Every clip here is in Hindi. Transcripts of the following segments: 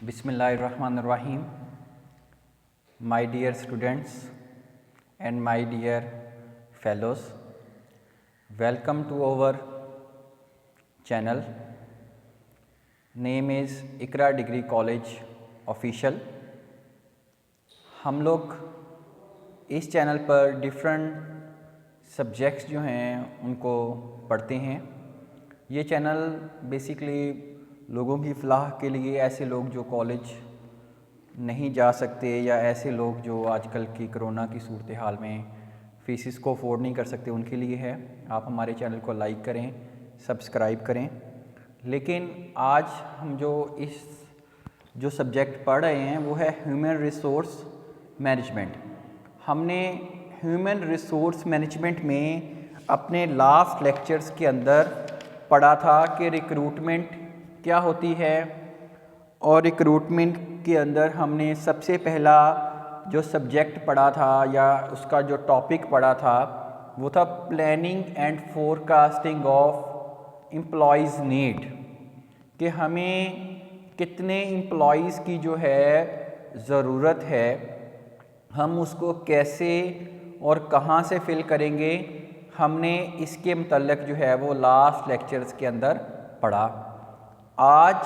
Bismillahirrahmanirrahim. My dear students and my dear fellows, welcome to our channel. Name is Iqra Degree College Official. हम लोग इस चैनल पर डिफरेंट सब्जेक्ट्स जो हैं उनको पढ़ते हैं। ये चैनल बेसिकली लोगों की फ़लाह के लिए, ऐसे लोग जो कॉलेज नहीं जा सकते या ऐसे लोग जो आजकल की कोरोना की सूरत हाल में फ़ीसिस को अफोर्ड नहीं कर सकते, उनके लिए है। आप हमारे चैनल को लाइक करें, सब्सक्राइब करें। लेकिन आज हम जो सब्जेक्ट पढ़ रहे हैं वो है ह्यूमन रिसोर्स मैनेजमेंट। हमने ह्यूमन रिसोर्स मैनेजमेंट में अपने लास्ट लेक्चर्स के अंदर पढ़ा था कि रिक्रूटमेंट क्या होती है, और रिक्रूटमेंट के अंदर हमने सबसे पहला जो सब्जेक्ट पढ़ा था या उसका जो टॉपिक पढ़ा था वो था planning and forecasting of employees need, कि हमें कितने एम्प्लॉयज़ की जो है ज़रूरत है, हम उसको कैसे और कहाँ से फ़िल करेंगे। हमने इसके मतलब जो है वो लास्ट लेक्चर्स के अंदर पढ़ा। आज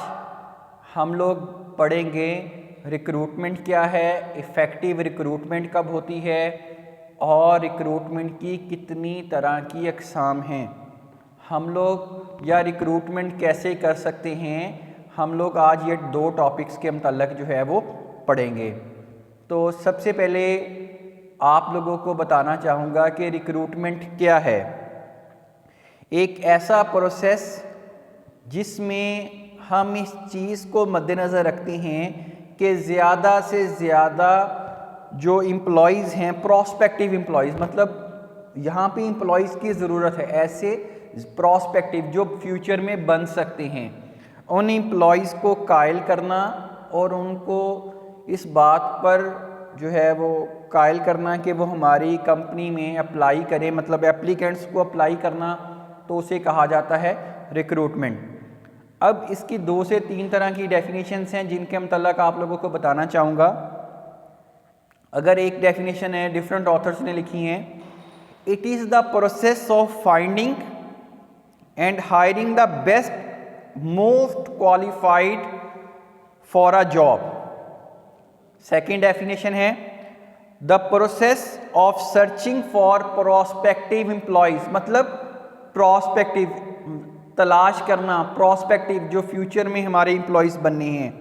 हम लोग पढ़ेंगे रिक्रूटमेंट क्या है, इफ़ेक्टिव रिक्रूटमेंट कब होती है, और रिक्रूटमेंट की कितनी तरह की अक़साम हैं। हम लोग या रिक्रूटमेंट कैसे कर सकते हैं, हम लोग आज ये दो टॉपिक्स के मतलब जो है वो पढ़ेंगे। तो सबसे पहले आप लोगों को बताना चाहूँगा कि रिक्रूटमेंट क्या है। एक ऐसा प्रोसेस जिसमें हम इस चीज़ को मद्देनज़र रखते हैं कि ज़्यादा से ज़्यादा जो एम्प्लॉयज़ हैं, प्रॉस्पेक्टिव एम्प्लॉयज़, मतलब यहाँ पे एम्प्लॉयज़ की ज़रूरत है, ऐसे प्रॉस्पेक्टिव जो फ्यूचर में बन सकते हैं, उन एम्प्लॉयज़ को कायल करना और उनको इस बात पर जो है वो कायल करना कि वो हमारी कंपनी में अप्लाई करें, मतलब एप्लीकेंट्स को अप्लाई करना, तो उसे कहा जाता है रिक्रूटमेंट। अब इसकी 2 से 3 तरह की डेफिनेशंस हैं जिनके मतलब आप लोगों को बताना चाहूँगा। अगर एक डेफिनेशन है, डिफरेंट ऑथर्स ने लिखी हैं, it is the process of finding and hiring the best most qualified for a job. Second definition है the process of searching for prospective employees, मतलब प्रोस्पेक्टिव तलाश करना, प्रोस्पेक्टिव जो फ्यूचर में हमारे एम्प्लॉयज़ बनने हैं,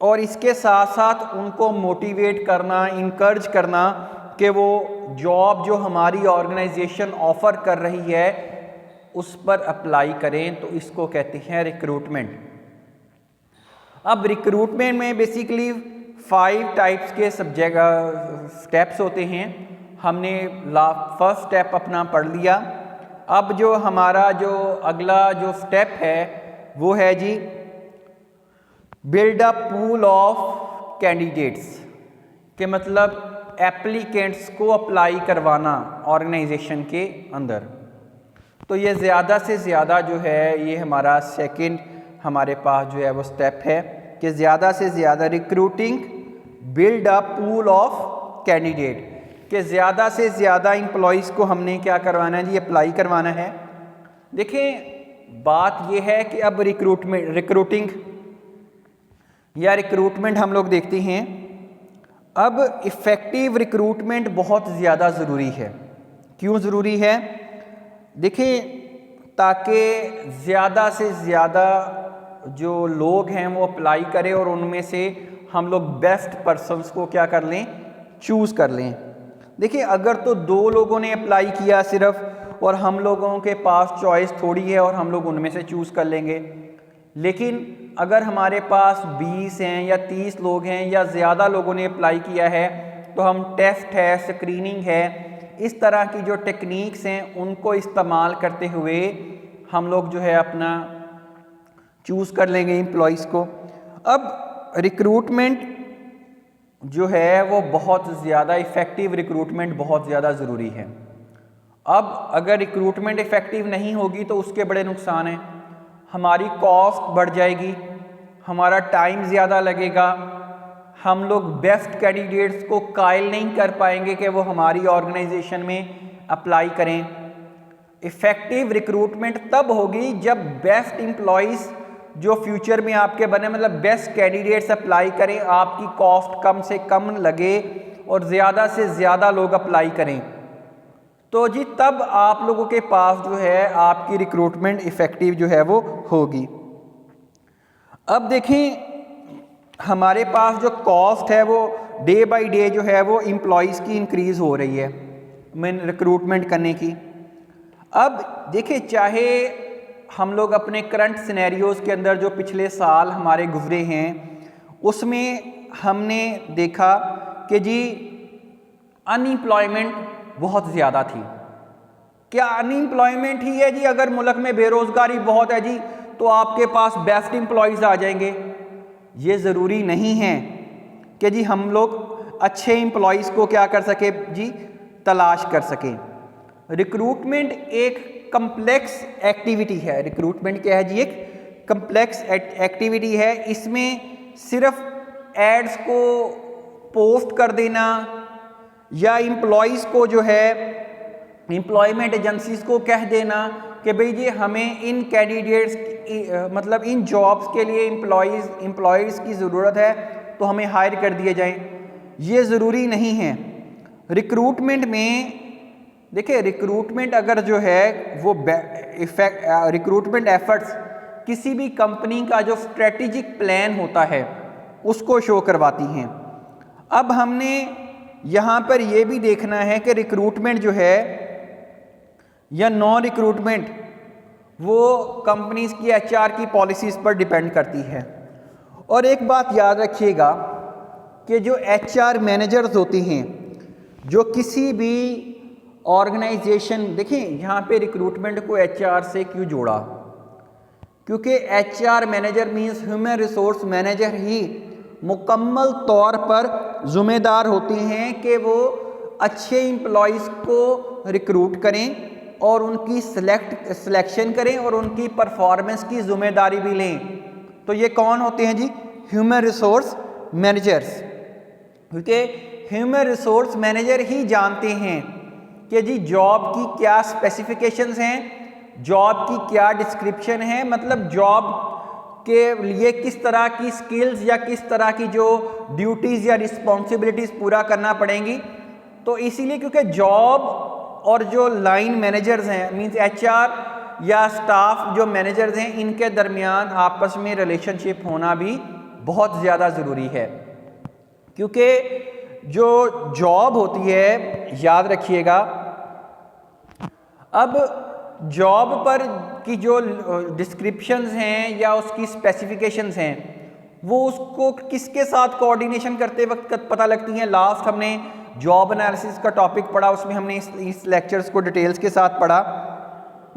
और इसके साथ साथ उनको मोटिवेट करना, इनकर्ज करना कि वो जॉब जो हमारी ऑर्गेनाइजेशन ऑफ़र कर रही है उस पर अप्लाई करें, तो इसको कहते हैं रिक्रूटमेंट। अब रिक्रूटमेंट में बेसिकली 5 टाइप्स के स्टेप्स होते हैं। हमने फर्स्ट स्टेप अपना पढ़ लिया। अब जो हमारा जो अगला जो स्टेप है वो है जी build a pool of candidates, के मतलब एप्लीकेंट्स को अप्लाई करवाना ऑर्गेनाइजेशन के अंदर। तो ये ज़्यादा से ज़्यादा जो है ये हमारा सेकंड हमारे पास जो है वो स्टेप है कि ज़्यादा से ज़्यादा recruiting build a pool of candidate, कि ज़्यादा से ज़्यादा एम्प्लॉयज़ को हमने क्या करवाना है जी, अप्लाई करवाना है। देखें बात यह है कि अब रिक्रूटिंग या रिक्रूटमेंट हम लोग देखते हैं। अब इफ़ेक्टिव रिक्रूटमेंट बहुत ज़्यादा ज़रूरी है। क्यों ज़रूरी है? देखिए ताकि ज़्यादा से ज़्यादा जो लोग हैं वो अप्लाई करें और उनमें से हम लोग बेस्ट पर्सन्स को क्या कर लें, चूज़ कर लें। देखिए अगर तो 2 लोगों ने अप्लाई किया सिर्फ, और हम लोगों के पास चॉइस थोड़ी है और हम लोग उनमें से चूज़ कर लेंगे, लेकिन अगर हमारे पास 20 हैं या 30 लोग हैं या ज़्यादा लोगों ने अप्लाई किया है, तो हम टेस्ट है, स्क्रीनिंग है, इस तरह की जो टेक्निक्स हैं उनको इस्तेमाल करते हुए हम लोग जो है अपना चूज़ कर लेंगे एम्प्लॉयज़ को। अब रिक्रूटमेंट जो है वो बहुत ज़्यादा इफ़ेक्टिव रिक्रूटमेंट बहुत ज़्यादा ज़रूरी है। अब अगर रिक्रूटमेंट इफ़ेक्टिव नहीं होगी तो उसके बड़े नुकसान हैं। हमारी कॉस्ट बढ़ जाएगी, हमारा टाइम ज़्यादा लगेगा, हम लोग बेस्ट कैंडिडेट्स को कायल नहीं कर पाएंगे कि वो हमारी ऑर्गेनाइजेशन में अप्लाई करें। इफ़ेक्टिव रिक्रूटमेंट तब होगी जब बेस्ट एम्प्लॉयज़ जो फ्यूचर में आपके बने, मतलब बेस्ट कैंडिडेट्स अप्लाई करें, आपकी कॉस्ट कम से कम लगे और ज़्यादा से ज़्यादा लोग अप्लाई करें, तो जी तब आप लोगों के पास जो है आपकी रिक्रूटमेंट इफ़ेक्टिव जो है वो होगी। अब देखें हमारे पास जो कॉस्ट है वो डे बाय डे जो है वो एम्प्लॉयज़ की इंक्रीज़ हो रही है मीन रिक्रूटमेंट करने की। अब देखिए चाहे हम लोग अपने करंट सिनेरियोज़ के अंदर जो पिछले साल हमारे गुजरे हैं उसमें हमने देखा कि जी अनएम्प्लॉयमेंट बहुत ज़्यादा थी। क्या अनएम्प्लॉयमेंट ही है जी अगर मुल्क में बेरोज़गारी बहुत है जी तो आपके पास बेस्ट एम्प्लॉयज़ आ जाएंगे? ये ज़रूरी नहीं है कि जी हम लोग अच्छे एम्प्लॉयज़ को क्या कर सके जी, तलाश कर सकें। रिक्रूटमेंट एक कम्प्लेक्स एक्टिविटी है। रिक्रूटमेंट क्या है जी? एक कम्प्लेक्स एक्टिविटी है। इसमें सिर्फ एड्स को पोस्ट कर देना या एम्प्लॉयज़ को जो है एम्प्लॉयमेंट एजेंसीज़ को कह देना कि भाई जी हमें इन कैंडिडेट्स मतलब इन जॉब्स के लिए एम्प्लॉयज़ की ज़रूरत है तो हमें हायर कर दिए जाएं, ये ज़रूरी नहीं है। रिक्रूटमेंट में देखिए रिक्रूटमेंट अगर जो है वो रिक्रूटमेंट एफर्ट्स किसी भी कंपनी का जो स्ट्रेटेजिक प्लान होता है उसको शो करवाती हैं। अब हमने यहाँ पर ये भी देखना है कि रिक्रूटमेंट जो है या नॉन रिक्रूटमेंट वो कंपनीज की एचआर की पॉलिसीज़ पर डिपेंड करती है। और एक बात याद रखिएगा कि जो एचआर मैनेजर्स होती हैं जो किसी भी ऑर्गेनाइजेशन, देखिए यहाँ पे रिक्रूटमेंट को एचआर से क्यों जोड़ा, क्योंकि HR manager means human resource manager ही मुकम्मल तौर पर ज़िम्मेदार होते हैं कि वो अच्छे एम्प्लॉयज़ को रिक्रूट करें और उनकी सिलेक्शन करें और उनकी परफॉर्मेंस की ज़िम्मेदारी भी लें। तो ये कौन होते हैं जी? Human resource managers. क्योंकि ह्यूमन रिसोर्स मैनेजर ही जानते हैं कि जी जॉब की क्या स्पेसिफिकेशंस हैं, जॉब की क्या डिस्क्रिप्शन है, मतलब जॉब के लिए किस तरह की स्किल्स या किस तरह की जो ड्यूटीज़ या रिस्पॉन्सिबिलिटीज़ पूरा करना पड़ेंगी। तो इसीलिए क्योंकि जॉब और जो लाइन मैनेजर्स हैं मींस एचआर या स्टाफ जो मैनेजर्स हैं इनके दरमियान आपस में रिलेशनशिप होना भी बहुत ज़्यादा ज़रूरी है। क्योंकि जो जॉब होती है, याद रखिएगा, अब जॉब पर की जो डिस्क्रिप्शंस हैं या उसकी स्पेसिफिकेशंस हैं वो उसको किसके साथ कोऑर्डिनेशन करते वक्त पता लगती हैं। लास्ट हमने जॉब एनालिसिस का टॉपिक पढ़ा, उसमें हमने इस लेक्चर्स को डिटेल्स के साथ पढ़ा।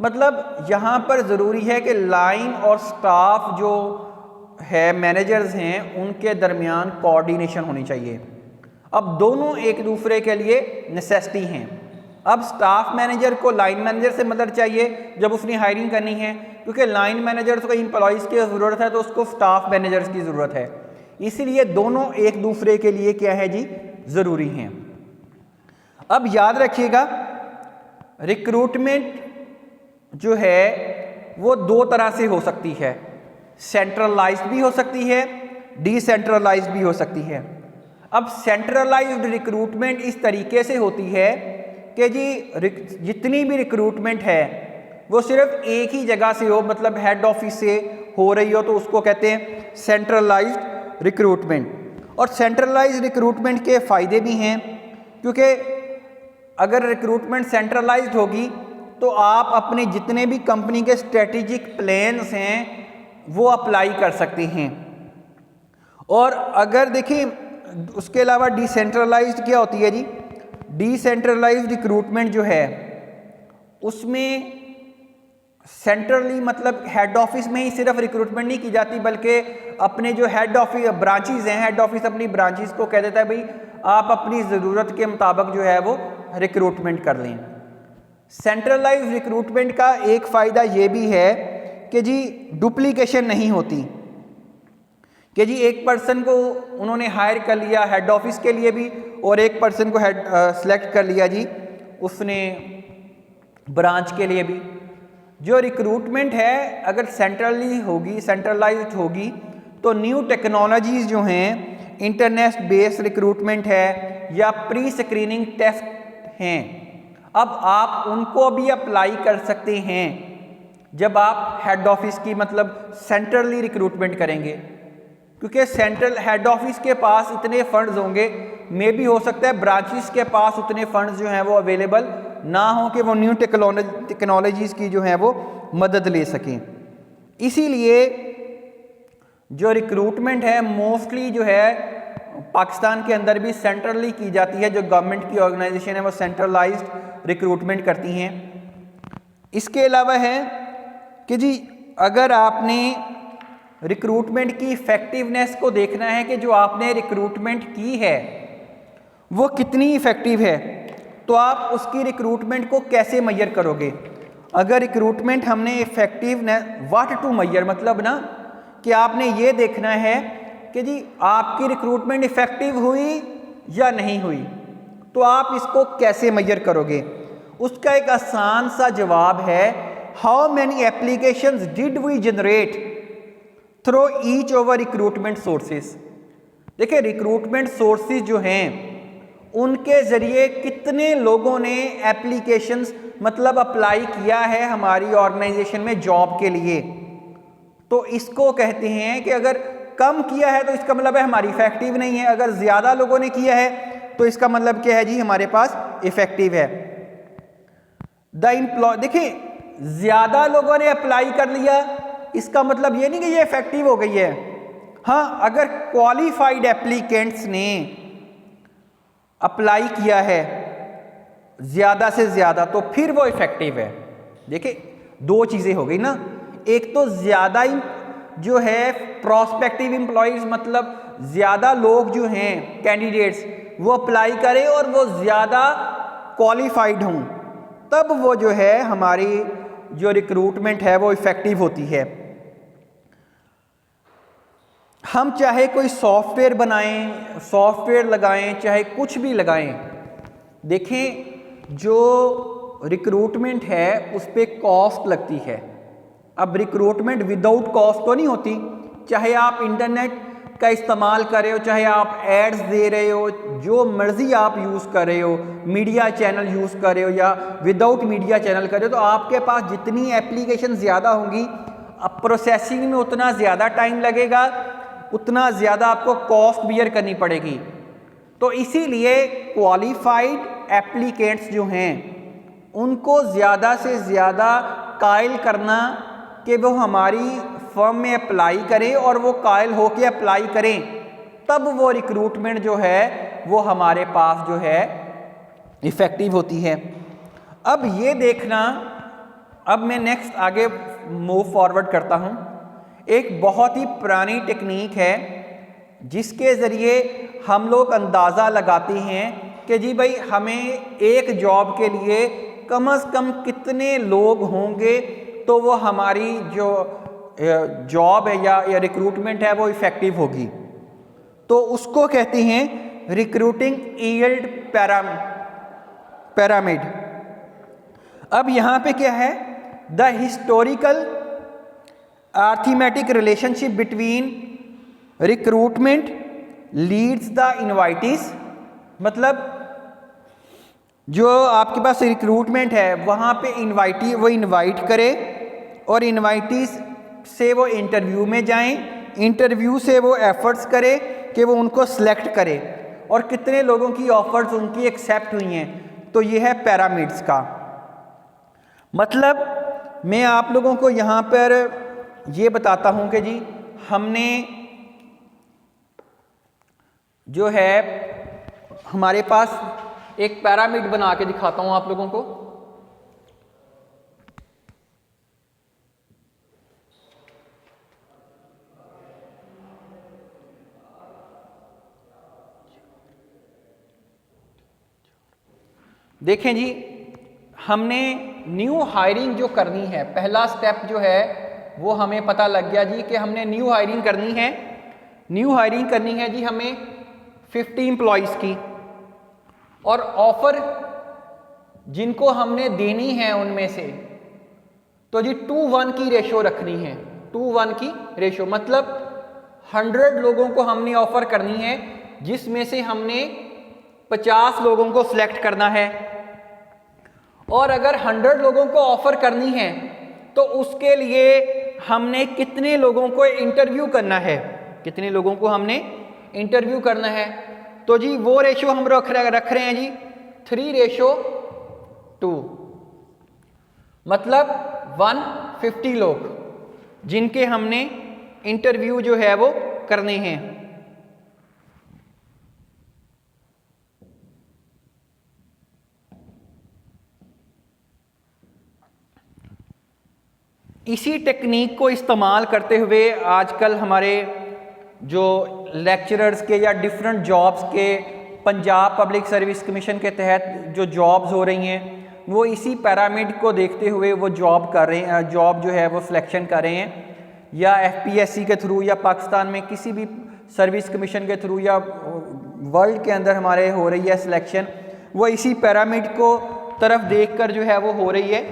मतलब यहाँ पर ज़रूरी है कि लाइन और स्टाफ जो है मैनेजर्स हैं उनके दरमियान कोऑर्डिनेशन होनी चाहिए। अब दोनों एक दूसरे के लिए नेसेसिटी हैं। अब स्टाफ मैनेजर को लाइन मैनेजर से मदद चाहिए जब उसने हायरिंग करनी है, क्योंकि लाइन मैनेजर्स को एम्प्लॉयज़ की ज़रूरत है तो उसको स्टाफ मैनेजर्स की ज़रूरत है। इसीलिए दोनों एक दूसरे के लिए क्या है जी, ज़रूरी हैं। अब याद रखिएगा रिक्रूटमेंट जो है वो दो तरह से हो सकती है, सेंट्रलाइज्ड भी हो सकती है, डिसेंट्रलाइज्ड भी हो सकती है। अब सेंट्रलाइज्ड रिक्रूटमेंट इस तरीके से होती है कि जी जितनी भी रिक्रूटमेंट है वो सिर्फ एक ही जगह से हो, मतलब हेड ऑफिस से हो रही हो, तो उसको कहते हैं सेंट्रलाइज्ड रिक्रूटमेंट। और सेंट्रलाइज्ड रिक्रूटमेंट के फ़ायदे भी हैं, क्योंकि अगर रिक्रूटमेंट सेंट्रलाइज्ड होगी तो आप अपने जितने भी कंपनी के स्ट्रेटेजिक प्लान्स हैं वो अप्लाई कर सकते हैं। और अगर देखिए उसके अलावा डिसेंट्रलाइज्ड क्या होती है जी, डिसेंट्रलाइज्ड रिक्रूटमेंट जो है उसमें सेंट्रली मतलब हेड ऑफिस में ही सिर्फ रिक्रूटमेंट नहीं की जाती, बल्कि अपने जो हेड ऑफिस ब्रांचेस हैं, हेड ऑफिस अपनी ब्रांचेस को कह देता है भाई आप अपनी ज़रूरत के मुताबिक जो है वो रिक्रूटमेंट कर लें। सेंट्रलाइज्ड रिक्रूटमेंट का एक फ़ायदा ये भी है कि जी डुप्लीकेशन नहीं होती। कि जी एक पर्सन को उन्होंने हायर कर लिया हेड ऑफिस के लिए भी, और एक पर्सन को हेड सेलेक्ट कर लिया जी उसने ब्रांच के लिए भी। जो रिक्रूटमेंट है अगर सेंट्रली होगी, सेंट्रलाइज्ड होगी, तो न्यू टेक्नोलॉजीज़ जो हैं, इंटरनेट बेस्ड रिक्रूटमेंट है या प्री स्क्रीनिंग टेस्ट हैं, अब आप उनको भी अप्लाई कर सकते हैं जब आप हेड ऑफिस की मतलब सेंट्रली रिक्रूटमेंट करेंगे, क्योंकि सेंट्रल हेड ऑफिस के पास इतने फंड्स होंगे, मे भी हो सकता है ब्रांचेस के पास उतने फंड्स जो हैं वो अवेलेबल ना हो कि वो न्यू टेक्नोलॉजीज़ की जो है वो मदद ले सकें। इसीलिए जो रिक्रूटमेंट है मोस्टली जो है पाकिस्तान के अंदर भी सेंट्रली की जाती है। जो गवर्नमेंट की ऑर्गेनाइजेशन है वो सेंट्रलाइज्ड रिक्रूटमेंट करती हैं। इसके अलावा है कि जी अगर आपने रिक्रूटमेंट की इफ़ेक्टिवनेस को देखना है कि जो आपने रिक्रूटमेंट की है वो कितनी इफ़ेक्टिव है, तो आप उसकी रिक्रूटमेंट को कैसे मेजर करोगे। अगर रिक्रूटमेंट हमने इफ़ेक्टिवनेस व्हाट टू मेजर, मतलब ना कि आपने ये देखना है कि जी आपकी रिक्रूटमेंट इफ़ेक्टिव हुई या नहीं हुई, तो आप इसको कैसे मेजर करोगे। उसका एक आसान सा जवाब है, how many applications did we generate through each over recruitment sources. देखिए रिक्रूटमेंट सोर्सेज जो हैं उनके ज़रिए कितने लोगों ने एप्लीकेशंस मतलब अप्लाई किया है हमारी ऑर्गेनाइजेशन में जॉब के लिए, तो इसको कहते हैं कि अगर कम किया है तो इसका मतलब है हमारी इफेक्टिव नहीं है, अगर ज़्यादा लोगों ने किया है तो इसका मतलब क्या है जी हमारे पास इफेक्टिव है। द एम्प्लॉय, देखिए ज़्यादा लोगों ने अप्लाई कर लिया इसका मतलब ये नहीं कि ये इफेक्टिव हो गई है। हाँ, अगर क्वालिफाइड एप्लीकेंट्स ने अप्लाई किया है ज़्यादा से ज़्यादा तो फिर वो इफेक्टिव है। देखिए दो चीज़ें हो गई ना, एक तो ज़्यादा जो है प्रोस्पेक्टिव एम्प्लॉयज़ मतलब ज़्यादा लोग जो हैं कैंडिडेट्स वो अप्लाई करें और वो ज़्यादा क्वालिफाइड हों, तब वो जो है हमारी जो रिक्रूटमेंट है वो इफ़ेक्टिव होती है। हम चाहे कोई सॉफ्टवेयर बनाएं, सॉफ्टवेयर लगाएं, चाहे कुछ भी लगाएं, देखें जो रिक्रूटमेंट है उस पर कॉस्ट लगती है। अब रिक्रूटमेंट विदाउट कॉस्ट तो नहीं होती, चाहे आप इंटरनेट का इस्तेमाल कर रहे हो, चाहे आप एड्स दे रहे हो, जो मर्ज़ी आप यूज़ कर रहे हो, मीडिया चैनल यूज़ कर रहे हो या विदाउट मीडिया चैनल कर रहे हो, तो आपके पास जितनी एप्लीकेशन ज़्यादा होंगी अब प्रोसेसिंग में उतना ज़्यादा टाइम लगेगा, उतना ज़्यादा आपको कॉस्ट बियर करनी पड़ेगी। तो इसीलिए क्वालिफाइड एप्लीकेंट्स जो हैं उनको ज़्यादा से ज़्यादा कायल करना कि वो हमारी फर्म में अप्लाई करें और वो कायल हो के अप्लाई करें, तब वो रिक्रूटमेंट जो है वो हमारे पास जो है इफ़ेक्टिव होती है। अब ये देखना, अब मैं नेक्स्ट आगे मूव फॉरवर्ड करता हूँ। एक बहुत ही पुरानी टेक्निक है जिसके ज़रिए हम लोग अंदाज़ा लगाते हैं कि जी भाई हमें एक जॉब के लिए कम से कम कितने लोग होंगे तो वो हमारी जो जॉब है या रिक्रूटमेंट है वो इफ़ेक्टिव होगी। तो उसको कहते हैं रिक्रूटिंग यील्ड पैरामिड। अब यहाँ पे क्या है, the historical arithmetic relationship between recruitment leads the invitees, मतलब जो आपके पास रिक्रूटमेंट है वहाँ पे इनवाइटी वो इनवाइट करे और इनवाइटीज से वो इंटरव्यू में जाएं, इंटरव्यू से वो एफर्ट्स करे कि वो उनको सेलेक्ट करे और कितने लोगों की ऑफर्स उनकी एक्सेप्ट हुई हैं। तो ये है पैरामिड्स का मतलब। मैं आप लोगों को यहाँ पर ये बताता हूँ कि जी हमने जो है हमारे पास एक पैरामिड बना के दिखाता हूँ आप लोगों को। देखें जी, हमने न्यू हायरिंग जो करनी है, पहला स्टेप जो है वो हमें पता लग गया जी कि हमने न्यू हायरिंग करनी है। न्यू हायरिंग करनी है जी हमें 50 एम्प्लॉयज़ की, और ऑफ़र जिनको हमने देनी है उनमें से तो जी 2:1 की रेशो रखनी है। 2:1 की रेशो मतलब 100 लोगों को हमने ऑफ़र करनी है, जिसमें से हमने 50 लोगों को सिलेक्ट करना है। और अगर 100 लोगों को ऑफ़र करनी है तो उसके लिए हमने कितने लोगों को इंटरव्यू करना है, कितने लोगों को हमने इंटरव्यू करना है। तो जी वो रेशो हम रख रहे हैं जी 3:2, मतलब 150 लोग जिनके हमने इंटरव्यू जो है वो करने हैं। इसी टेक्निक को इस्तेमाल करते हुए आजकल हमारे जो लेक्चरर्स के या डिफरेंट जॉब्स के पंजाब पब्लिक सर्विस कमीशन के तहत जो जॉब्स हो रही हैं वो इसी पैरामिड को देखते हुए वो जॉब कर रहे हैं, जॉब जो है वो सिलेक्शन कर रहे हैं, या FPSC के थ्रू या पाकिस्तान में किसी भी सर्विस कमीशन के थ्रू या वर्ल्ड के अंदर हमारे हो रही है सिलेक्शन, वो इसी पैरामिड को तरफ देखकर जो है वो हो रही है।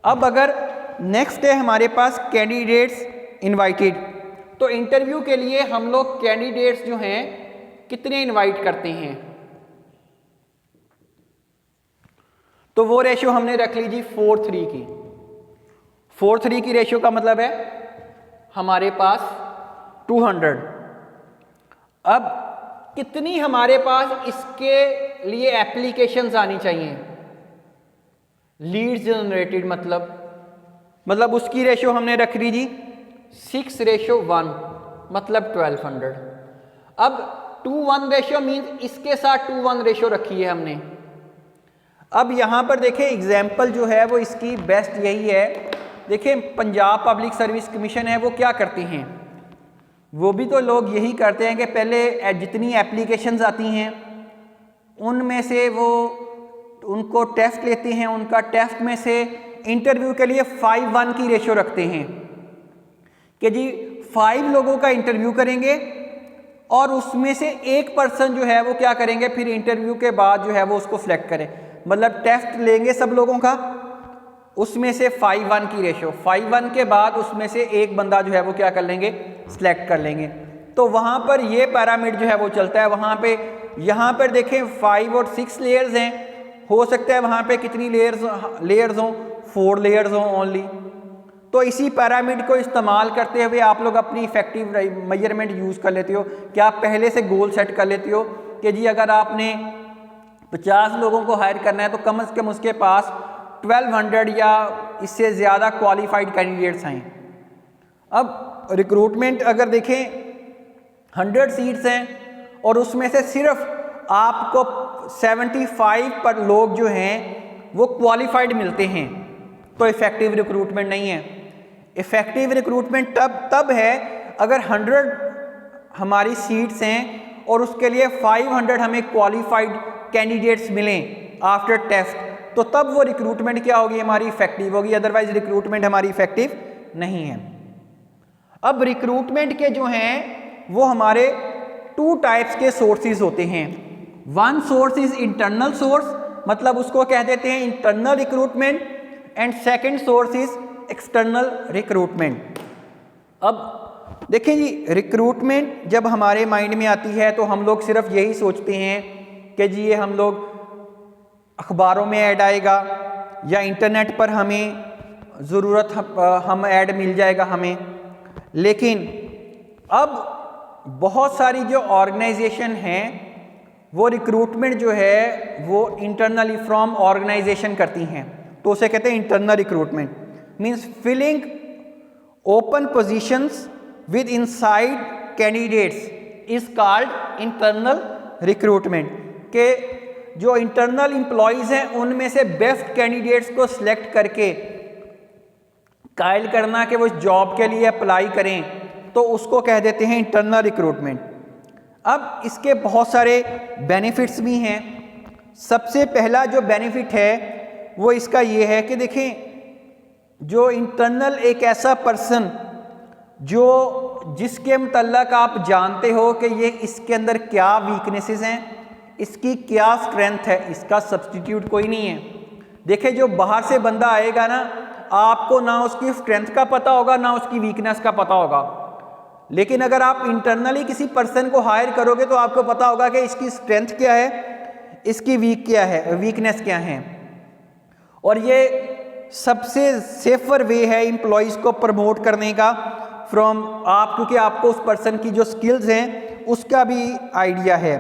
अब अगर नेक्स्ट है हमारे पास कैंडिडेट्स इनवाइटेड, तो इंटरव्यू के लिए हम लोग कैंडिडेट्स जो हैं कितने इनवाइट करते हैं, तो वो रेशियो हमने रख ली जी 4:3 की। 4:3 की रेशियो का मतलब है हमारे पास 200। अब कितनी हमारे पास इसके लिए एप्लीकेशंस आनी चाहिए, लीड्स जनरेटेड मतलब उसकी रेशियो हमने रख ली जी 6:1, मतलब 1200। अब 2:1 रेशियो मीन्स इसके साथ 2:1 रेशियो रखी है हमने। अब यहाँ पर देखें एग्जाम्पल जो है वो इसकी बेस्ट यही है। देखें पंजाब पब्लिक सर्विस कमीशन है वो क्या करते हैं, वो भी तो लोग यही करते हैं कि पहले जितनी एप्लीकेशंस आती हैं उनमें से वो उनको टेस्ट लेते हैं, उनका टेस्ट में से इंटरव्यू के लिए 5:1 की रेशियो रखते हैं कि जी 5 लोगों का इंटरव्यू करेंगे और उसमें से एक पर्सन जो है वो क्या करेंगे, फिर इंटरव्यू के बाद जो है वो उसको सिलेक्ट करें, मतलब टेस्ट लेंगे सब लोगों का, उसमें से 5:1 की रेशियो, 5:1 के बाद उसमें से एक बंदा जो है वो क्या कर लेंगे, सिलेक्ट कर लेंगे। तो वहाँ पर ये पैरामिड जो है वो चलता है। वहाँ पे यहाँ पर देखें 5 और 6 लेयर्स हैं, हो सकता है वहाँ पे कितनी लेयर्स हों, 4 लेयर्स हों ओनली। तो इसी पैरामिड को इस्तेमाल करते हुए आप लोग अपनी इफेक्टिव मेजरमेंट यूज़ कर लेते हो कि आप पहले से गोल सेट कर लेते हो कि जी अगर आपने 50 लोगों को हायर करना है तो कम से कम उसके पास 1200 या इससे ज़्यादा क्वालिफाइड कैंडिडेट्स हैं। अब रिक्रूटमेंट अगर देखें 100 सीट्स हैं और उसमें से सिर्फ आपको 75 पर लोग जो हैं वो क्वालिफाइड मिलते हैं, तो इफ़ेक्टिव रिक्रूटमेंट नहीं है। इफ़ेक्टिव रिक्रूटमेंट तब है अगर 100 हमारी सीट्स हैं और उसके लिए 500 हमें क्वालिफाइड कैंडिडेट्स मिलें आफ्टर टेस्ट, तो तब वो रिक्रूटमेंट क्या होगी, हमारी इफ़ेक्टिव होगी, अदरवाइज रिक्रूटमेंट हमारी इफ़ेक्टिव नहीं है। अब रिक्रूटमेंट के जो हैं वो हमारे 2 टाइप्स के सोर्सेज होते हैं। One source is internal source, मतलब उसको कह देते हैं internal recruitment, and second source is external recruitment. अब देखिए जी रिक्रूटमेंट जब हमारे माइंड में आती है तो हम लोग सिर्फ यही सोचते हैं कि जी ये हम लोग अखबारों में ऐड आएगा या इंटरनेट पर हमें ज़रूरत हम ऐड मिल जाएगा हमें। लेकिन अब बहुत सारी जो ऑर्गेनाइजेशन हैं वो रिक्रूटमेंट जो है वो इंटरनली फ्रॉम ऑर्गेनाइजेशन करती हैं, तो उसे कहते हैं internal recruitment. Means filling open positions with inside candidates is called internal recruitment. के जो इंटरनल एम्प्लॉयज़ हैं उनमें से बेस्ट कैंडिडेट्स को सिलेक्ट करके कायल करना कि वो जॉब के लिए अप्लाई करें, तो उसको कह देते हैं इंटरनल रिक्रूटमेंट। अब इसके बहुत सारे बेनिफिट्स भी हैं। सबसे पहला जो बेनिफिट है वो इसका ये है कि देखें जो इंटरनल एक ऐसा पर्सन जिसके मुतल्लक आप जानते हो कि ये इसके अंदर क्या वीकनेसेस हैं, इसकी क्या स्ट्रेंथ है, इसका सब्स्टिट्यूट कोई नहीं है। देखिए जो बाहर से बंदा आएगा ना, आपको ना उसकी स्ट्रेंथ का पता होगा ना उसकी वीकनेस का पता होगा, लेकिन अगर आप इंटरनली किसी पर्सन को हायर करोगे तो आपको पता होगा कि इसकी स्ट्रेंथ क्या है, इसकी वीकनेस क्या है। और ये सबसे सेफर वे है एम्प्लॉयज़ को प्रमोट करने का क्योंकि आपको उस पर्सन की जो स्किल्स हैं उसका भी आइडिया है।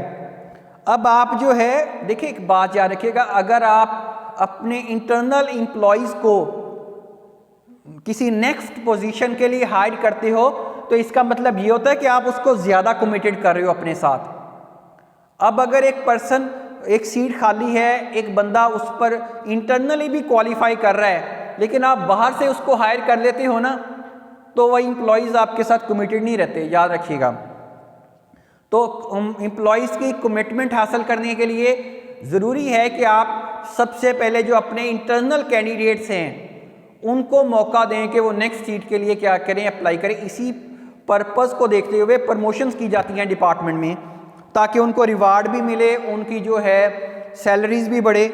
अब आप जो है देखिए एक बात याद रखिएगा, अगर आप अपने इंटरनल एम्प्लॉयज़ को किसी नेक्स्ट पोजीशन के लिए हायर करते हो तो इसका मतलब ये होता है कि आप उसको ज़्यादा कमिटेड कर रहे हो अपने साथ। अब अगर एक सीट खाली है, एक बंदा उस पर इंटरनली भी क्वालिफाई कर रहा है, लेकिन आप बाहर से उसको हायर कर लेते हो ना, तो वह एम्प्लॉयज़ आपके साथ कमिटेड नहीं रहते, याद रखिएगा। तो एम्प्लॉयज़ की कमिटमेंट हासिल करने के लिए ज़रूरी है कि आप सबसे पहले जो अपने इंटरनल कैंडिडेट्स हैं उनको मौका दें कि वो नेक्स्ट सीट के लिए क्या करें, अप्लाई करें। इसी पर्पस को देखते हुए प्रमोशंस की जाती हैं डिपार्टमेंट में, ताकि उनको रिवार्ड भी मिले, उनकी जो है सैलरीज भी बढ़े।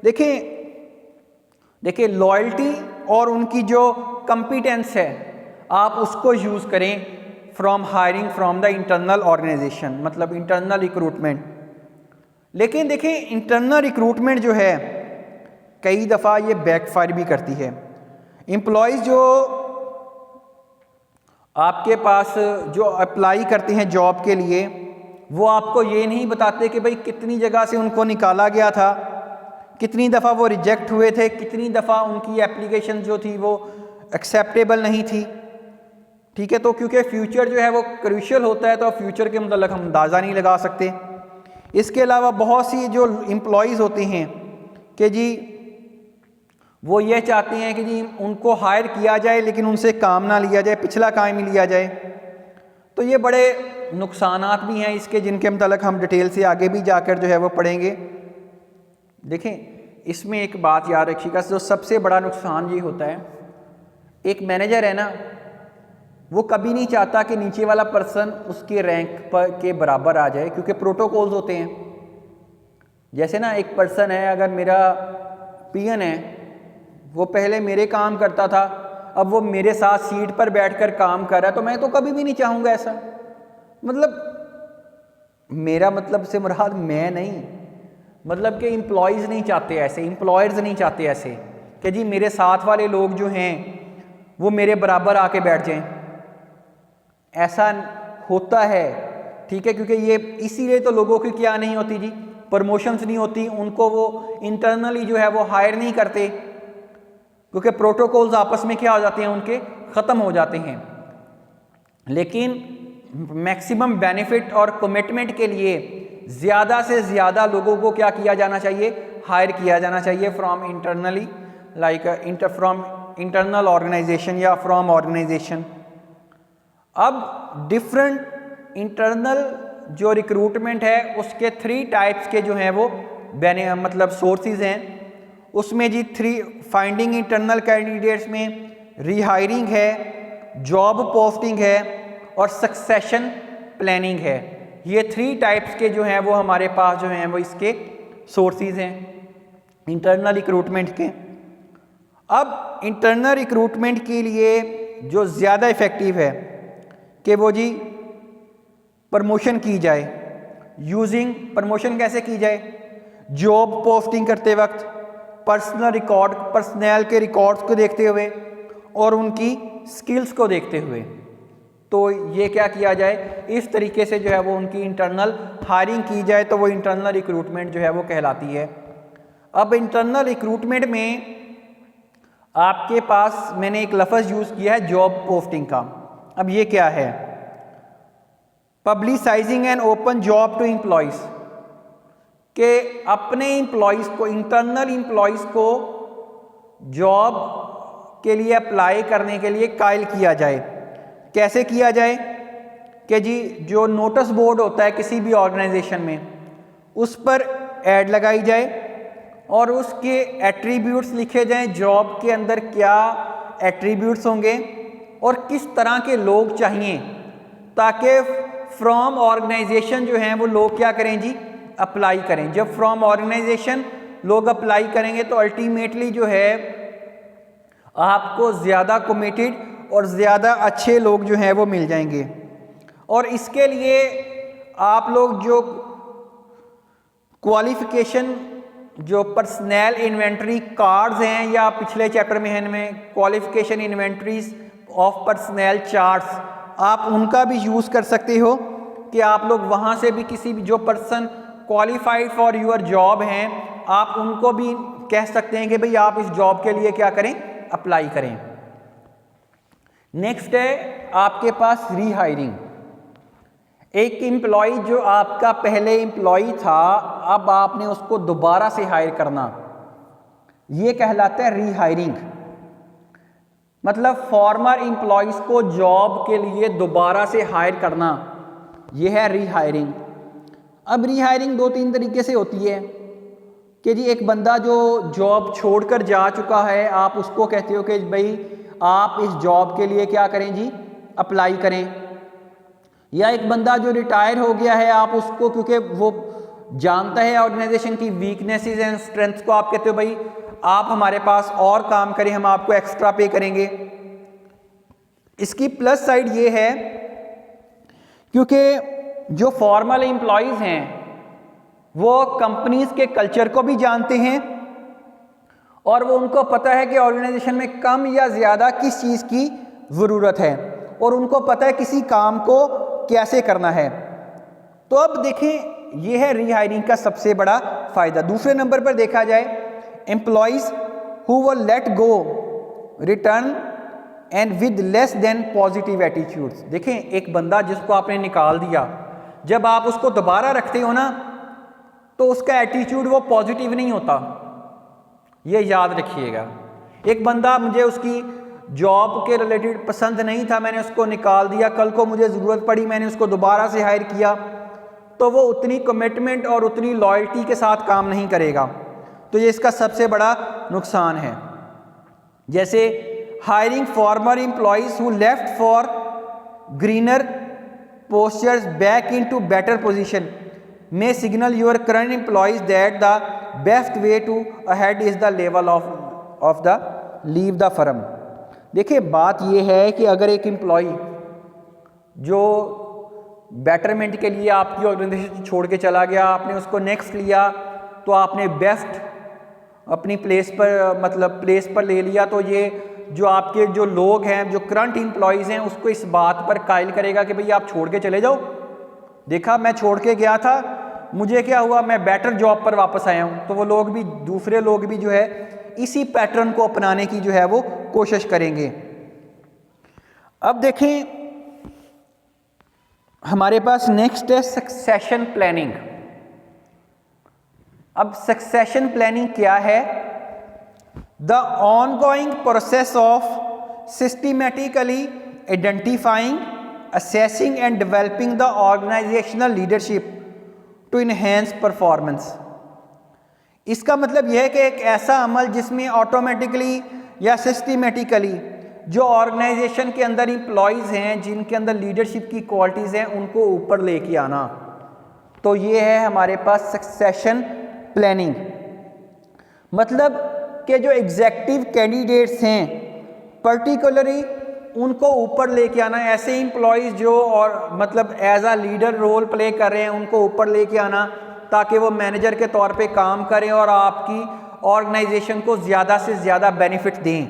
देखिए लॉयल्टी और उनकी जो कॉम्पिटेंस है आप उसको यूज़ करें hiring from the internal organization, मतलब इंटरनल रिक्रूटमेंट। लेकिन देखिए इंटरनल रिक्रूटमेंट जो है कई दफ़ा ये बैकफायर भी करती है। एम्प्लॉयज़ जो आपके पास जो अप्लाई करते हैं जॉब के लिए, वो आपको ये नहीं बताते कि भाई कितनी जगह से उनको निकाला गया था, कितनी दफ़ा वो रिजेक्ट हुए थे, कितनी दफ़ा उनकी एप्लीकेशन जो थी वो एक्सेप्टेबल नहीं थी। ठीक है, तो क्योंकि फ्यूचर जो है वो क्रूशियल होता है, तो फ्यूचर के मतलब हम अंदाज़ा नहीं लगा सकते। इसके अलावा बहुत सी जो एम्प्लॉयज़ होते हैं कि जी वो ये चाहते हैं कि जी उनको हायर किया जाए लेकिन उनसे काम ना लिया जाए, पिछला काम ही लिया जाए। तो ये बड़े नुकसानात भी हैं इसके, जिनके मतलब हम डिटेल से आगे भी जाकर जो है वो पढ़ेंगे। देखें इसमें एक बात याद रखिएगा, जो सबसे बड़ा नुकसान ये होता है, एक मैनेजर है ना, वो कभी नहीं चाहता कि नीचे वाला पर्सन उसके रैंक पर के बराबर आ जाए, क्योंकि प्रोटोकॉल्स होते हैं। जैसे ना एक पर्सन है, अगर मेरा पीएन है, वो पहले मेरे काम करता था, अब वो मेरे साथ सीट पर बैठकर काम कर रहा है, तो मैं तो कभी भी नहीं चाहूँगा ऐसा। मतलब मेरा मतलब से मुराद मैं नहीं, मतलब कि एम्प्लॉयज़ नहीं चाहते ऐसे, एम्प्लॉयर्स नहीं चाहते ऐसे कि जी मेरे साथ वाले लोग जो हैं वो मेरे बराबर आके बैठ जाएं। ऐसा होता है, ठीक है, क्योंकि ये इसीलिए तो लोगों की क्या नहीं होती जी, प्रमोशंस नहीं होती, उनको वो इंटरनली जो है वो हायर नहीं करते, क्योंकि प्रोटोकॉल्स आपस में क्या हो जाते हैं, उनके ख़त्म हो जाते हैं। लेकिन मैक्सिमम बेनिफिट और कमिटमेंट के लिए ज़्यादा से ज़्यादा लोगों को क्या किया जाना चाहिए, हायर किया जाना चाहिए from internally, from internal organization या फ्रॉम ऑर्गेनाइजेशन। अब डिफरेंट इंटरनल जो रिक्रूटमेंट है उसके 3 टाइप्स के जो हैं वो मतलब सोर्सेज हैं। उसमें जी 3 फाइंडिंग इंटरनल कैंडिडेट्स में रीहायरिंग है, जॉब पोस्टिंग है और सक्सेशन प्लानिंग है। ये 3 टाइप्स के जो हैं वो हमारे पास जो हैं वो इसके सोर्सेज हैं इंटरनल रिक्रूटमेंट के। अब इंटरनल रिक्रूटमेंट के लिए जो ज़्यादा इफ़ेक्टिव है कि वो जी प्रमोशन की जाए, यूजिंग प्रमोशन कैसे की जाए, जॉब पोस्टिंग करते वक्त पर्सनल के रिकॉर्ड्स को देखते हुए और उनकी स्किल्स को देखते हुए। तो ये क्या किया जाए, इस तरीके से जो है वो उनकी इंटरनल हायरिंग की जाए, तो वो इंटरनल रिक्रूटमेंट जो है वो कहलाती है। अब इंटरनल रिक्रूटमेंट में आपके पास मैंने एक लफ्ज़ यूज़ किया है जॉब पोस्टिंग का। अब ये क्या है, publicizing and open job to employees, के अपने एम्प्लॉयज़ को, इंटरनल एम्प्लॉयज़ को जॉब के लिए अप्लाई करने के लिए कायल किया जाए। कैसे किया जाए कि जी जो नोटिस बोर्ड होता है किसी भी ऑर्गेनाइजेशन में, उस पर ऐड लगाई जाए और उसके एट्रीब्यूट्स लिखे जाएं, जॉब के अंदर क्या एट्रीब्यूट्स होंगे और किस तरह के लोग चाहिए, ताकि फ्रॉम ऑर्गेनाइजेशन जो हैं वो लोग क्या करें जी, अप्लाई करें। जब फ्रॉम ऑर्गेनाइजेशन लोग अप्लाई करेंगे तो अल्टीमेटली जो है आपको ज़्यादा कमिटेड और ज़्यादा अच्छे लोग जो हैं वो मिल जाएंगे। और इसके लिए आप लोग जो क्वालिफ़िकेशन, जो पर्सनल इन्वेंटरी कार्ड्स हैं, या पिछले चैप्टर में है इनमें qualification inventories of personal charts, आप उनका भी यूज़ कर सकते हो कि आप लोग वहाँ से भी किसी भी जो person qualified for your job हैं, आप उनको भी कह सकते हैं कि भाई आप इस जॉब के लिए क्या करें, अप्लाई करें। नेक्स्ट है आपके पास रीहायरिंग। एक एम्प्लॉय जो आपका पहले एम्प्लॉय था, अब आपने उसको दोबारा से हायर करना, ये कहलाता है रीहायरिंग। मतलब फॉर्मर एम्प्लॉयज़ को जॉब के लिए दोबारा से हायर करना, ये है रीहायरिंग। अब रीहायरिंग दो तीन तरीके से होती है कि जी एक बंदा जो जॉब छोड़कर जा चुका है, आप उसको कहते हो कि भाई आप इस जॉब के लिए क्या करें जी, अप्लाई करें। या एक बंदा जो रिटायर हो गया है, आप उसको, क्योंकि वो जानता है ऑर्गेनाइजेशन की वीकनेसेस एंड स्ट्रेंथ्स को, आप कहते हो भाई आप हमारे पास और काम करें, हम आपको एक्स्ट्रा पे करेंगे। इसकी प्लस साइड ये है क्योंकि जो फॉर्मल एम्प्लॉयज़ हैं वो कंपनीज के कल्चर को भी जानते हैं और वो उनको पता है कि ऑर्गेनाइजेशन में कम या ज़्यादा किस चीज़ की ज़रूरत है, और उनको पता है किसी काम को कैसे करना है। तो अब देखें, ये है रीहायरिंग का सबसे बड़ा फ़ायदा। दूसरे नंबर पर देखा जाए, employees who were let go return and with less than positive attitudes. देखें, एक बंदा जिसको आपने निकाल दिया, जब आप उसको दोबारा रखते हो ना, तो उसका एटीट्यूड वो पॉजिटिव नहीं होता, ये याद रखिएगा। एक बंदा, मुझे उसकी जॉब के रिलेटेड पसंद नहीं था, मैंने उसको निकाल दिया, कल को मुझे ज़रूरत पड़ी, मैंने उसको दोबारा से हायर किया, तो वो उतनी कमिटमेंट और उतनी लॉयल्टी के साथ काम नहीं करेगा। तो ये इसका सबसे बड़ा नुकसान है। जैसे hiring farmer employees who left for greener postures back into better position may signal your current employees that the best way to ahead is the level of the leave the firm। देखिए, बात यह है कि अगर एक एम्प्लॉय जो बेटरमेंट के लिए आपकी ऑर्गेनाइजेशन छोड़ के चला गया, आपने उसको नेक्स्ट लिया, तो आपने बेस्ट अपनी प्लेस पर, मतलब प्लेस पर ले लिया, तो ये जो आपके जो लोग हैं, जो करंट एम्प्लॉयज़ हैं, उसको इस बात पर कायल करेगा कि भाई आप छोड़ के चले जाओ, देखा मैं छोड़ के गया था, मुझे क्या हुआ, मैं बेटर जॉब पर वापस आया हूँ। तो वो लोग भी, दूसरे लोग भी जो है इसी पैटर्न को अपनाने की जो है वो कोशिश करेंगे। अब देखें, हमारे पास नेक्स्ट है सक्सेशन प्लानिंग। अब सक्सेशन प्लानिंग क्या है? The ongoing process of systematically identifying, assessing and developing the organizational leadership to enhance performance। इसका मतलब यह है कि एक ऐसा अमल जिसमें ऑटोमेटिकली या सिस्टमेटिकली जो ऑर्गेनाइजेशन के अंदर एम्प्लॉयज़ हैं, जिनके अंदर लीडरशिप की क्वालिटीज़ हैं, उनको ऊपर लेके आना। तो ये है हमारे पास सक्सेशन प्लानिंग। मतलब कि जो एग्जेक्टिव कैंडिडेट्स हैं, पर्टिकुलरली उनको ऊपर लेके आना। ऐसे एम्प्लॉयज़ जो और मतलब एज आ लीडर रोल प्ले कर रहे हैं, उनको ऊपर लेके आना ताकि वो मैनेजर के तौर पे काम करें और आपकी ऑर्गेनाइजेशन को ज़्यादा से ज़्यादा बेनिफिट दें।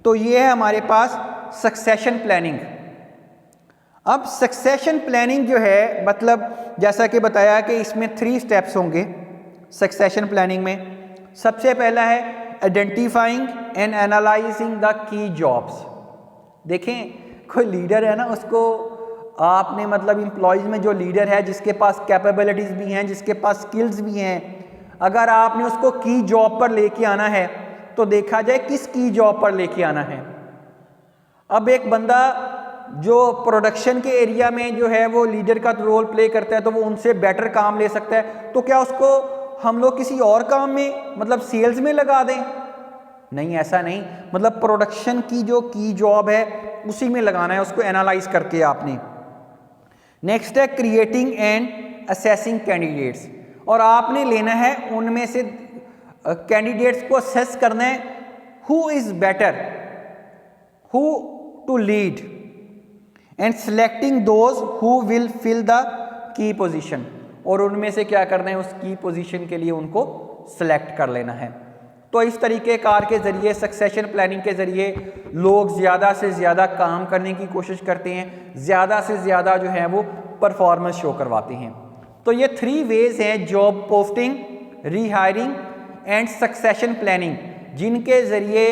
तो ये है हमारे पास सक्सेशन प्लानिंग। अब सक्सेशन प्लानिंग जो है, मतलब जैसा कि बताया कि इसमें 3 स्टेप्स होंगे सक्सेशन प्लानिंग में। सबसे पहला है identifying and analysing the key jobs. देखें, कोई लीडर है ना, उसको आपने मतलब एम्प्लॉयज़ में जो लीडर है, जिसके पास कैपेबिलिटीज़ भी हैं, जिसके पास स्किल्स भी हैं, अगर आपने उसको की जॉब पर लेके आना है तो देखा जाए किस की जॉब पर लेके आना है। अब एक बंदा जो प्रोडक्शन के एरिया में जो है वो लीडर का रोल प्ले करता है, तो वो उनसे बेटर काम ले सकता है, तो क्या उसको हम लोग किसी और काम में, मतलब सेल्स में लगा दें? नहीं, ऐसा नहीं। मतलब प्रोडक्शन की जो की जॉब है उसी में लगाना है, उसको एनालाइज करके आपने। नेक्स्ट है क्रिएटिंग एंड असेसिंग कैंडिडेट्स, और आपने लेना है उनमें से कैंडिडेट्स को असेस करना है, who is better, who to lead, and selecting those who will fill the key position, और उनमें से क्या करना है, उस की पोजीशन के लिए उनको सेलेक्ट कर लेना है। तो इस तरीके कार के ज़रिए, सक्सेशन प्लानिंग के ज़रिए लोग ज़्यादा से ज़्यादा काम करने की कोशिश करते हैं, ज़्यादा से ज़्यादा जो है वो परफॉर्मेंस शो करवाते हैं। तो ये 3 वेज हैं, job posting, rehiring and succession planning, जिनके ज़रिए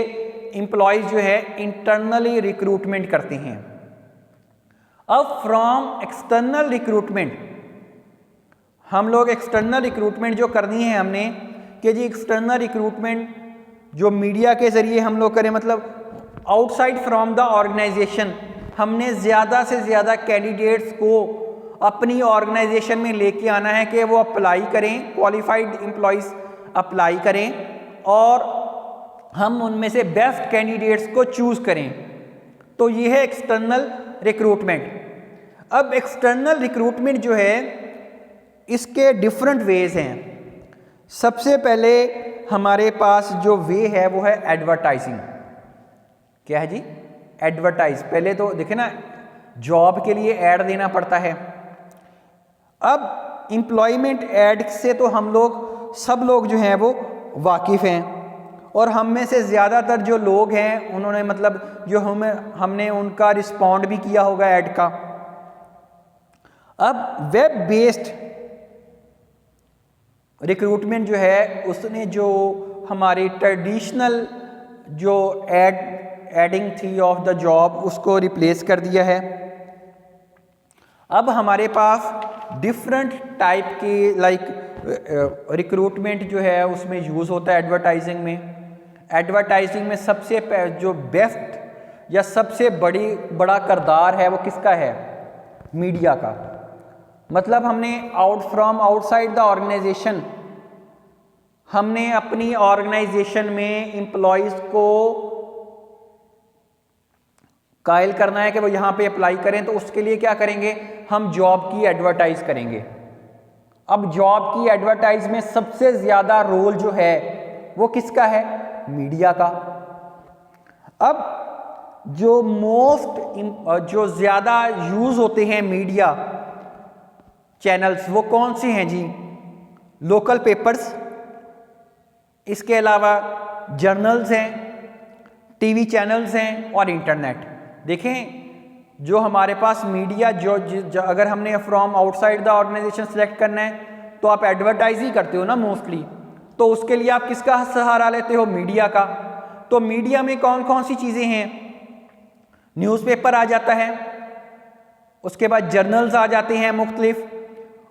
एम्प्लॉयज़ जो है इंटरनली रिक्रूटमेंट करते हैं। अब फ्रॉम एक्सटर्नल रिक्रूटमेंट, हम लोग एक्सटर्नल रिक्रूटमेंट जो करनी है हमने, कि जी एक्सटर्नल रिक्रूटमेंट जो मीडिया के ज़रिए हम लोग करें, मतलब आउटसाइड फ्रॉम द ऑर्गेनाइजेशन, हमने ज़्यादा से ज़्यादा कैंडिडेट्स को अपनी ऑर्गेनाइजेशन में लेके आना है कि वो अप्लाई करें, क्वालिफाइड एम्प्लॉयज़ अप्लाई करें, और हम उनमें से बेस्ट कैंडिडेट्स को चूज़ करें। तो ये है एक्सटर्नल रिक्रूटमेंट। अब एक्सटर्नल रिक्रूटमेंट जो है, इसके डिफरेंट वेज हैं। सबसे पहले हमारे पास जो वे है वो है एडवर्टाइजिंग। क्या है जी? एडवर्टाइज। पहले तो देखे ना, जॉब के लिए ऐड देना पड़ता है। अब एम्प्लॉयमेंट ऐड से तो हम लोग सब लोग जो हैं वो वाकिफ़ हैं, और हम में से ज़्यादातर जो लोग हैं उन्होंने मतलब जो हमने उनका रिस्पॉन्ड भी किया होगा ऐड का। अब वेब बेस्ड रिक्रूटमेंट जो है, उसने जो हमारी ट्रेडिशनल जो एडिंग थी ऑफ द जॉब, उसको रिप्लेस कर दिया है। अब हमारे पास डिफरेंट टाइप की रिक्रूटमेंट जो है उसमें यूज़ होता है एडवर्टाइजिंग में। एडवर्टाइजिंग में सबसे जो बेस्ट या सबसे बड़ा किरदार है वो किसका है? मीडिया का। मतलब हमने फ्रॉम आउटसाइड द ऑर्गेनाइजेशन, हमने अपनी ऑर्गेनाइजेशन में एम्प्लॉयज़ को कायल करना है कि वो यहाँ पे अप्लाई करें। तो उसके लिए क्या करेंगे? हम जॉब की एडवर्टाइज करेंगे। अब जॉब की एडवर्टाइज में सबसे ज़्यादा रोल जो है वो किसका है? मीडिया का। अब जो ज़्यादा यूज़ होते हैं मीडिया चैनल्स, वो कौन से हैं जी? लोकल पेपर्स, इसके अलावा जर्नल्स हैं, टीवी चैनल्स हैं और इंटरनेट। देखें, जो हमारे पास मीडिया जो अगर हमने from outside the organization select करना है तो आप एडवर्टाइज ही करते हो ना मोस्टली। तो उसके लिए आप किसका सहारा लेते हो? मीडिया का। तो मीडिया में कौन कौन सी चीज़ें हैं? न्यूज़पेपर आ जाता है, उसके बाद जर्नल्स आ जाते हैं मुख्तलिफ,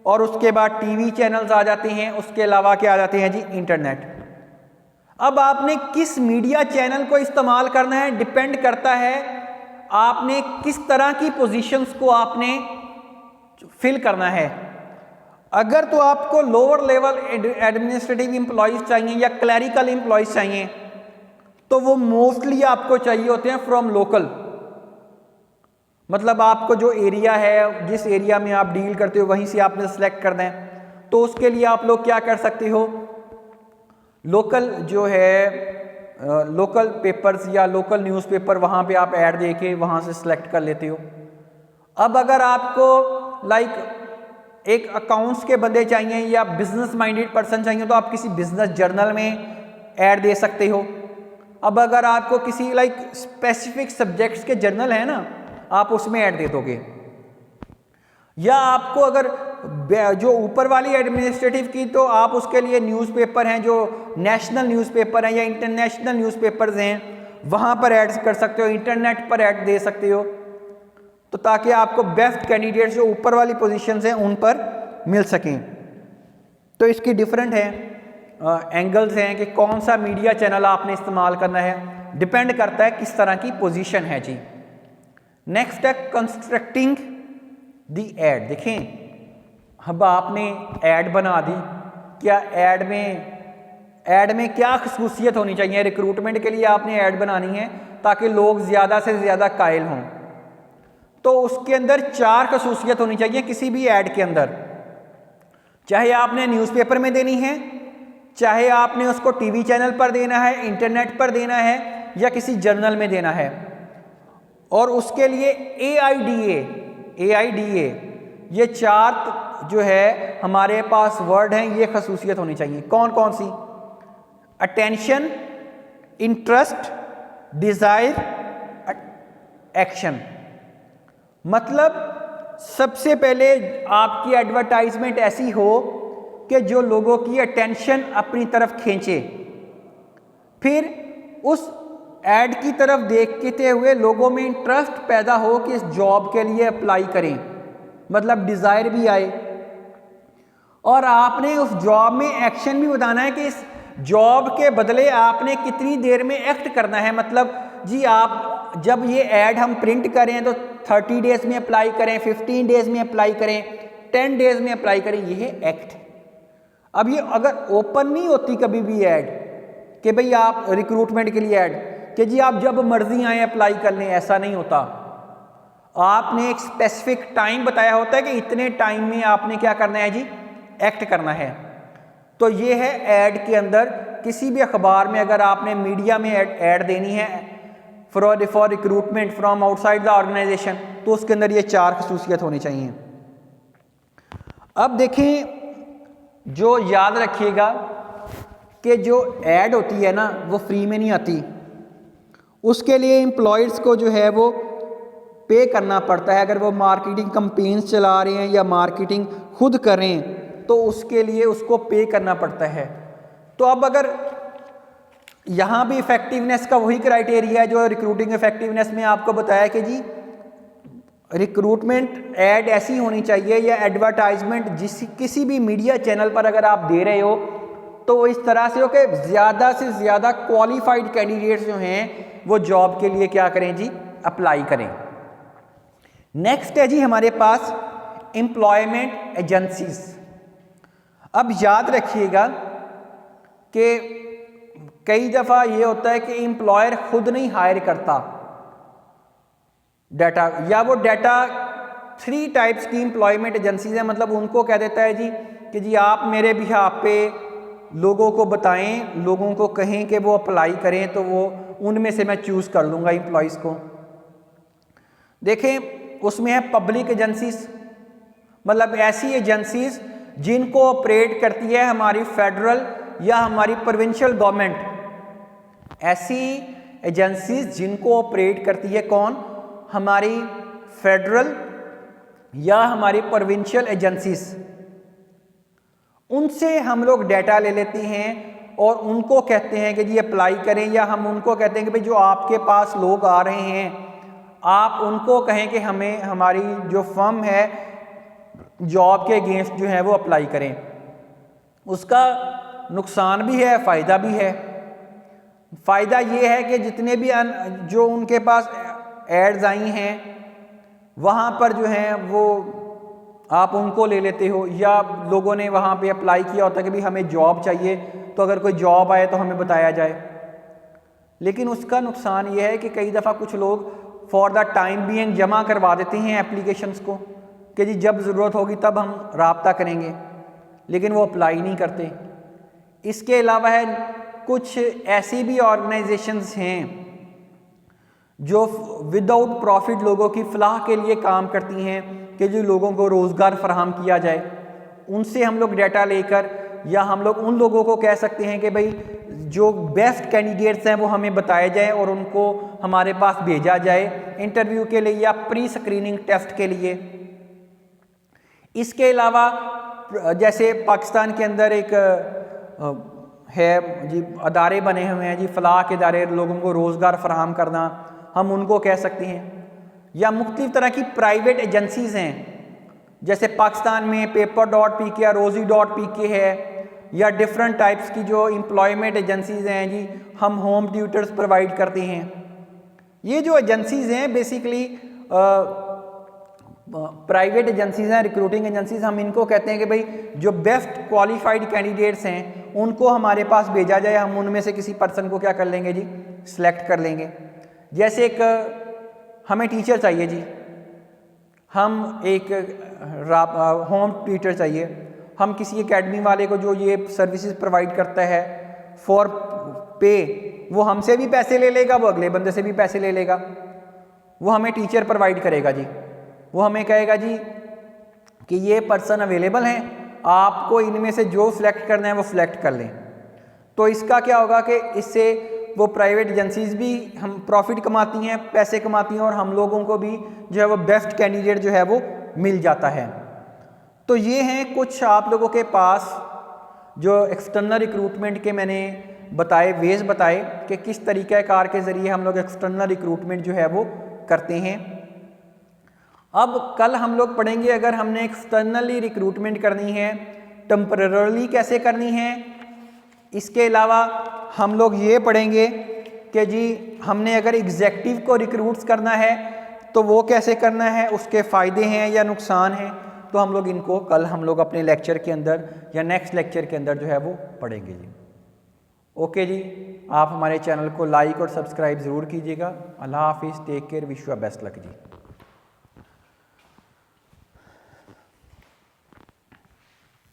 और उसके बाद टीवी चैनल्स आ जाते हैं, उसके अलावा क्या आ जाते हैं जी? इंटरनेट। अब आपने किस मीडिया चैनल को इस्तेमाल करना है डिपेंड करता है आपने किस तरह की पोजीशंस को आपने फिल करना है। अगर तो आपको लोअर लेवल एडमिनिस्ट्रेटिव एम्प्लॉयज़ चाहिए या क्लरिकल एम्प्लॉयज़ चाहिए तो वो मोस्टली आपको चाहिए होते हैं फ्रॉम लोकल। मतलब आपको जो एरिया है, जिस एरिया में आप डील करते हो, वहीं से आपने सेलेक्ट करना है। तो उसके लिए आप लोग क्या कर सकते हो? लोकल जो है लोकल पेपर्स या लोकल न्यूज़पेपर, वहाँ पे आप ऐड दे के वहाँ से सिलेक्ट कर लेते हो। अब अगर आपको एक अकाउंट्स के बंदे चाहिए या बिजनेस माइंडेड पर्सन चाहिए तो आप किसी बिजनेस जर्नल में ऐड दे सकते हो। अब अगर आपको किसी स्पेसिफिक सब्जेक्ट्स के जर्नल है ना, आप उसमें ऐड दे दोगे। या आपको अगर जो ऊपर वाली एडमिनिस्ट्रेटिव की, तो आप उसके लिए न्यूज़पेपर हैं जो नेशनल न्यूज़पेपर हैं या इंटरनेशनल न्यूज़पेपर्स हैं, वहाँ पर ऐड कर सकते हो, इंटरनेट पर ऐड दे सकते हो, तो ताकि आपको बेस्ट कैंडिडेट्स जो ऊपर वाली पोजीशंस हैं उन पर मिल सकें। तो इसकी डिफरेंट है एंगल्स हैं कि कौन सा मीडिया चैनल आपने इस्तेमाल करना है, डिपेंड करता है किस तरह की पोजीशन है जी। नेक्स्ट है कंस्ट्रक्टिंग दी एड। देखें, अब आपने ऐड बना दी, क्या ऐड में क्या खसूसियत होनी चाहिए? रिक्रूटमेंट के लिए आपने ऐड बनानी है ताकि लोग ज़्यादा से ज़्यादा कायल हों। तो उसके अंदर 4 खसूसियत होनी चाहिए किसी भी ऐड के अंदर, चाहे आपने न्यूज़पेपर में देनी है, चाहे आपने उसको टीवी चैनल पर देना है, इंटरनेट पर देना है, या किसी जर्नल में देना है। और उसके लिए AIDA ये 4 जो है हमारे पास वर्ड हैं, ये खसूसियत होनी चाहिए। कौन कौन सी? Attention, interest, desire, action. मतलब सबसे पहले आपकी एडवर्टाइजमेंट ऐसी हो कि जो लोगों की अटेंशन अपनी तरफ खींचे, फिर उस ऐड की तरफ देखते हुए लोगों में इंटरेस्ट पैदा हो कि इस जॉब के लिए अप्लाई करें, मतलब डिज़ायर भी आए। और आपने उस जॉब में एक्शन भी बताना है कि इस जॉब के बदले आपने कितनी देर में एक्ट करना है। मतलब जी आप जब ये ऐड हम प्रिंट करें तो 30 डेज़ में अप्लाई करें, 15 डेज़ में अप्लाई करें, 10 डेज़ में अप्लाई करें, ये है एक्ट। अब ये अगर ओपन नहीं होती कभी भी ऐड कि भाई आप रिक्रूटमेंट के लिए ऐड कि जी आप जब मर्जी आए अप्लाई कर लें, ऐसा नहीं होता। आपने एक स्पेसिफिक टाइम बताया होता है कि इतने टाइम में आपने क्या करना है जी, एक्ट करना है। तो ये है ऐड के अंदर। किसी भी अखबार में अगर आपने मीडिया में ऐड देनी है for recruitment from outside the organization, तो उसके अंदर ये 4 खसूसियत होनी चाहिए। अब देखें, जो याद रखिएगा कि जो ऐड होती है ना वो फ्री में नहीं आती, उसके लिए एम्प्लॉयर्स को जो है वो पे करना पड़ता है। अगर वो मार्केटिंग कैंपेन्स चला रहे हैं या मार्केटिंग खुद करें तो उसके लिए उसको पे करना पड़ता है। तो अब अगर यहाँ भी इफेक्टिवनेस का वही क्राइटेरिया है जो रिक्रूटिंग इफेक्टिवनेस में आपको बताया कि जी रिक्रूटमेंट ऐड ऐसी होनी चाहिए या एडवर्टाइजमेंट किसी भी मीडिया चैनल पर अगर आप दे रहे हो तो वो इस तरह से हो कि ज़्यादा से ज़्यादा क्वालिफाइड कैंडिडेट्स जो हैं वो जॉब के लिए क्या करें जी, अप्लाई करें। नेक्स्ट है जी हमारे पास एम्प्लॉयमेंट एजेंसीज। अब याद रखिएगा कि कई दफ़ा ये होता है कि एम्प्लॉयर खुद नहीं हायर करता डाटा, या वो डाटा 3 टाइप्स की एम्प्लॉयमेंट एजेंसीज हैं। मतलब उनको कह देता है जी कि जी आप मेरे बिहाफ पे लोगों को बताएं, लोगों को कहें कि वो अप्लाई करें, तो वो उनमें से मैं चूज़ कर लूँगा एम्प्लॉयज़ को। देखें उसमें है पब्लिक एजेंसीज, मतलब ऐसी एजेंसीज जिनको ऑपरेट करती है हमारी फेडरल या हमारी प्रोविंशियल गवर्नमेंट। ऐसी एजेंसीज जिनको ऑपरेट करती है कौन, हमारी फेडरल या हमारी प्रोविंशियल एजेंसीज। उनसे हम लोग डाटा ले लेते हैं और उनको कहते हैं कि जी अप्लाई करें, या हम उनको कहते हैं कि भाई जो आपके पास लोग आ रहे हैं आप उनको कहें कि हमें हमारी जो फर्म है जॉब के अगेंस्ट जो है वो अप्लाई करें। उसका नुकसान भी है, फ़ायदा भी है। फ़ायदा ये है कि जितने भी जो उनके पास एड्स आई हैं वहाँ पर जो हैं वो आप उनको ले लेते हो, या लोगों ने वहाँ पे अप्लाई किया होता है कि भाई हमें जॉब चाहिए, तो अगर कोई जॉब आए तो हमें बताया जाए। लेकिन उसका नुकसान ये है कि कई दफ़ा कुछ लोग फॉर द टाइम बीइंग जमा करवा देते हैं एप्लीकेशंस को कि जी जब ज़रूरत होगी तब हम राब्ता करेंगे, लेकिन वो अप्लाई नहीं करते। इसके अलावा है कुछ ऐसी भी ऑर्गेनाइजेशंस हैं जो विदाउट प्रॉफिट लोगों की फलाह के लिए काम करती हैं कि जो लोगों को रोज़गार फराहम किया जाए। उनसे हम लोग डाटा लेकर, या हम लोग उन लोगों को कह सकते हैं कि भाई जो बेस्ट कैंडिडेट्स हैं वो हमें बताए जाए और उनको हमारे पास भेजा जाए इंटरव्यू के लिए या प्री स्क्रीनिंग टेस्ट के लिए। इसके अलावा जैसे पाकिस्तान के अंदर एक है जी अदारे बने हुए हैं जी, फलाह के अदारे, लोगों को रोज़गार फराहम करना, हम उनको कह सकते हैं। या मुख्तलिफ तरह की प्राइवेट एजेंसीज़ हैं, जैसे पाकिस्तान में paper.pk या rosie.pk है, या डिफरेंट टाइप्स की जो एम्प्लॉयमेंट एजेंसीज़ हैं जी, हम होम ट्यूटर्स प्रोवाइड करते हैं। ये जो एजेंसीज़ हैं बेसिकली प्राइवेट एजेंसीज़ हैं, रिक्रूटिंग एजेंसीज़, हम इनको कहते हैं कि भाई जो बेस्ट क्वालिफाइड कैंडिडेट्स हैं उनको हमारे पास भेजा जाए, हम उनमें से किसी पर्सन को क्या कर लेंगे जी, सिलेक्ट कर लेंगे। जैसे एक हमें टीचर चाहिए जी, हम एक होम ट्यूटर चाहिए, हम किसी एकेडमी वाले को जो ये सर्विसेज प्रोवाइड करता है फॉर पे, वो हमसे भी पैसे ले लेगा, वो अगले बंदे से भी पैसे ले लेगा। वो हमें टीचर प्रोवाइड करेगा जी, वो हमें कहेगा जी कि ये पर्सन अवेलेबल हैं, आपको इनमें से जो सिलेक्ट करना है वो सिलेक्ट कर लें। तो इसका क्या होगा कि इससे वो प्राइवेट एजेंसीज भी हम प्रॉफिट कमाती हैं, पैसे कमाती हैं, और हम लोगों को भी जो है वो बेस्ट कैंडिडेट जो है वो मिल जाता है। तो ये हैं कुछ आप लोगों के पास जो एक्सटर्नल रिक्रूटमेंट के मैंने बताए वेज बताए कि किस तरीक़ा कार के ज़रिए हम लोग एक्सटर्नल रिक्रूटमेंट जो है वो करते हैं। अब कल हम लोग पढ़ेंगे अगर हमने एक्सटर्नली रिक्रूटमेंट करनी है टेम्पररली कैसे करनी है। इसके अलावा हम लोग ये पढ़ेंगे कि जी हमने अगर एग्जेक्टिव को रिक्रूट्स करना है तो वो कैसे करना है, उसके फ़ायदे हैं या नुकसान हैं। तो हम लोग इनको कल हम लोग अपने लेक्चर के अंदर या नेक्स्ट लेक्चर के अंदर जो है वो पढ़ेंगे जी। ओके जी, आप हमारे चैनल को लाइक और सब्सक्राइब ज़रूर कीजिएगा। अल्लाह हाफिज़, take care, wish you best luck ji.